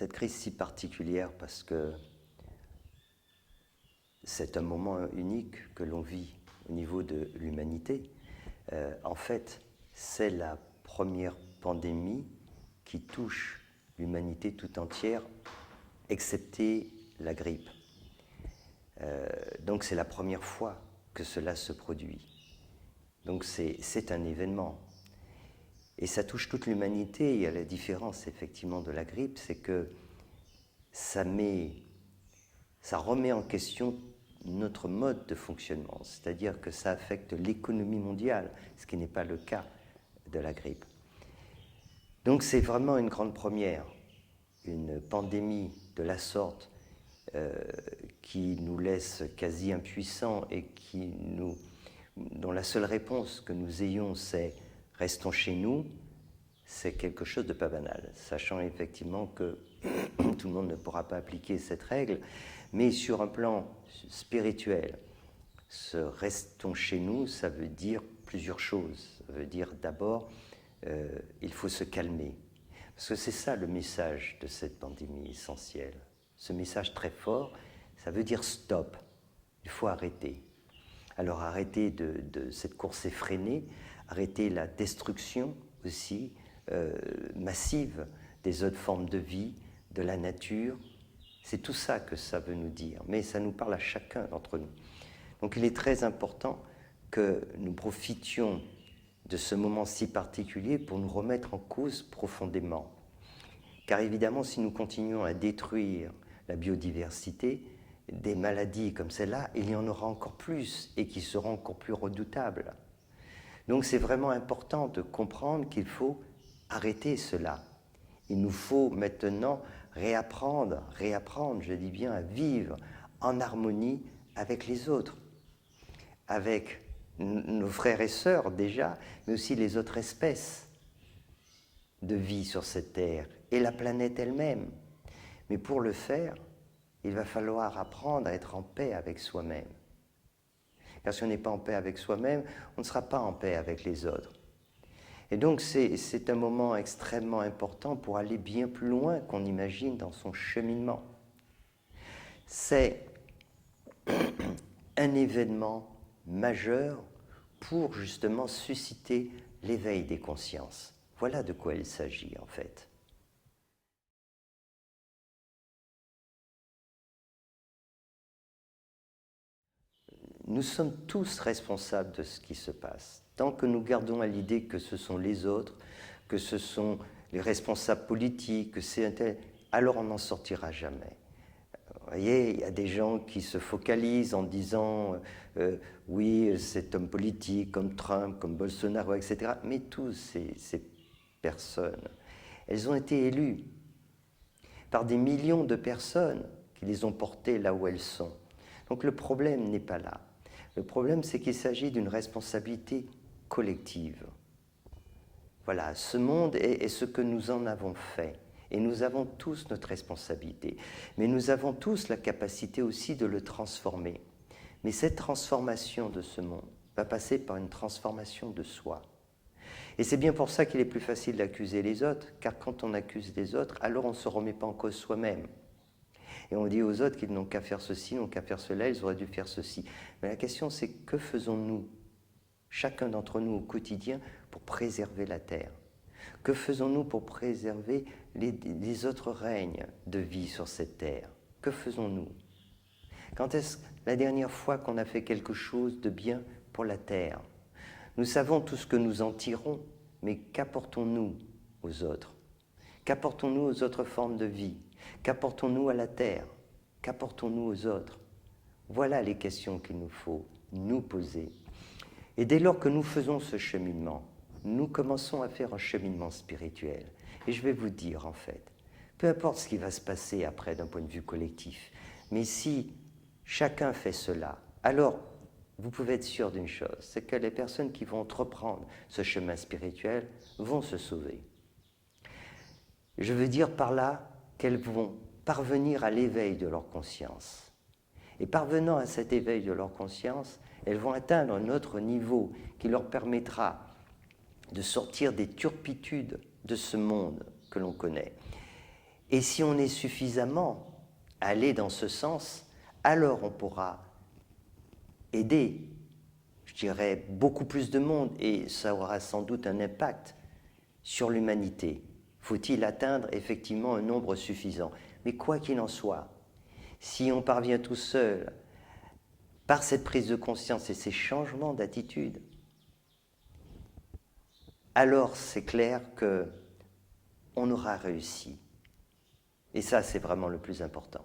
cette crise si particulière parce que c'est un moment unique que l'on vit au niveau de l'humanité. En fait, c'est la première pandémie qui touche l'humanité tout entière, excepté la grippe. Donc c'est la première fois que cela se produit. Donc c'est un événement. Et ça touche toute l'humanité. Il y a la différence effectivement de la grippe, c'est que ça remet en question notre mode de fonctionnement, c'est-à-dire que ça affecte l'économie mondiale, ce qui n'est pas le cas de la grippe. Donc c'est vraiment une grande première, une pandémie de la sorte qui nous laisse quasi impuissants et dont la seule réponse que nous ayons c'est « restons chez nous », c'est quelque chose de pas banal, sachant effectivement que tout le monde ne pourra pas appliquer cette règle, mais sur un plan spirituel, ce « restons chez nous », ça veut dire plusieurs choses. Ça veut dire d'abord, il faut se calmer. Parce que c'est ça le message de cette pandémie essentielle. Ce message très fort, ça veut dire stop, il faut arrêter. Alors arrêter de cette course effrénée, arrêter la destruction aussi massive des autres formes de vie, de la nature. C'est tout ça que ça veut nous dire, mais ça nous parle à chacun d'entre nous. Donc il est très important que nous profitions de ce moment si particulier pour nous remettre en cause profondément. Car évidemment, si nous continuons à détruire la biodiversité, des maladies comme celle-là, il y en aura encore plus et qui seront encore plus redoutables. Donc c'est vraiment important de comprendre qu'il faut arrêter cela. Il nous faut maintenant réapprendre, je dis bien, à vivre en harmonie avec les autres, avec nos frères et sœurs déjà, mais aussi les autres espèces de vie sur cette terre et la planète elle-même. Mais pour le faire, il va falloir apprendre à être en paix avec soi-même. Car si on n'est pas en paix avec soi-même, on ne sera pas en paix avec les autres. Et donc c'est un moment extrêmement important pour aller bien plus loin qu'on imagine dans son cheminement. C'est un événement majeur pour justement susciter l'éveil des consciences. Voilà de quoi il s'agit en fait. Nous sommes tous responsables de ce qui se passe. Tant que nous gardons à l'idée que ce sont les autres, que ce sont les responsables politiques, que c'est un tel, alors on n'en sortira jamais. Vous voyez, il y a des gens qui se focalisent en disant oui, cet homme politique comme Trump, comme Bolsonaro, etc. Mais tous ces personnes, elles ont été élues par des millions de personnes qui les ont portées là où elles sont. Donc le problème n'est pas là. Le problème, c'est qu'il s'agit d'une responsabilité collective. Voilà, ce monde est ce que nous en avons fait. Et nous avons tous notre responsabilité. Mais nous avons tous la capacité aussi de le transformer. Mais cette transformation de ce monde va passer par une transformation de soi. Et c'est bien pour ça qu'il est plus facile d'accuser les autres, car quand on accuse les autres, alors on ne se remet pas en cause soi-même. Et on dit aux autres qu'ils n'ont qu'à faire ceci, n'ont qu'à faire cela, ils auraient dû faire ceci. Mais la question, c'est que faisons-nous, chacun d'entre nous au quotidien, pour préserver la Terre? Que faisons-nous pour préserver les autres règnes de vie sur cette Terre? Que faisons-nous? Quand est-ce la dernière fois qu'on a fait quelque chose de bien pour la Terre? Nous savons tout ce que nous en tirons, mais qu'apportons-nous aux autres? Qu'apportons-nous aux autres formes de vie? Qu'apportons-nous à la Terre? Qu'apportons-nous aux autres? Voilà les questions qu'il nous faut nous poser. Et dès lors que nous faisons ce cheminement, nous commençons à faire un cheminement spirituel. Et je vais vous dire, en fait, peu importe ce qui va se passer après d'un point de vue collectif, mais si chacun fait cela, alors vous pouvez être sûr d'une chose, c'est que les personnes qui vont entreprendre ce chemin spirituel vont se sauver. Je veux dire par là qu'elles vont parvenir à l'éveil de leur conscience. Et parvenant à cet éveil de leur conscience, elles vont atteindre un autre niveau qui leur permettra de sortir des turpitudes de ce monde que l'on connaît. Et si on est suffisamment allé dans ce sens, alors on pourra aider, je dirais, beaucoup plus de monde, et ça aura sans doute un impact sur l'humanité. Faut-il atteindre effectivement un nombre suffisant? Mais quoi qu'il en soit, si on parvient tout seul, par cette prise de conscience et ces changements d'attitude, alors c'est clair qu'on aura réussi. Et ça, c'est vraiment le plus important.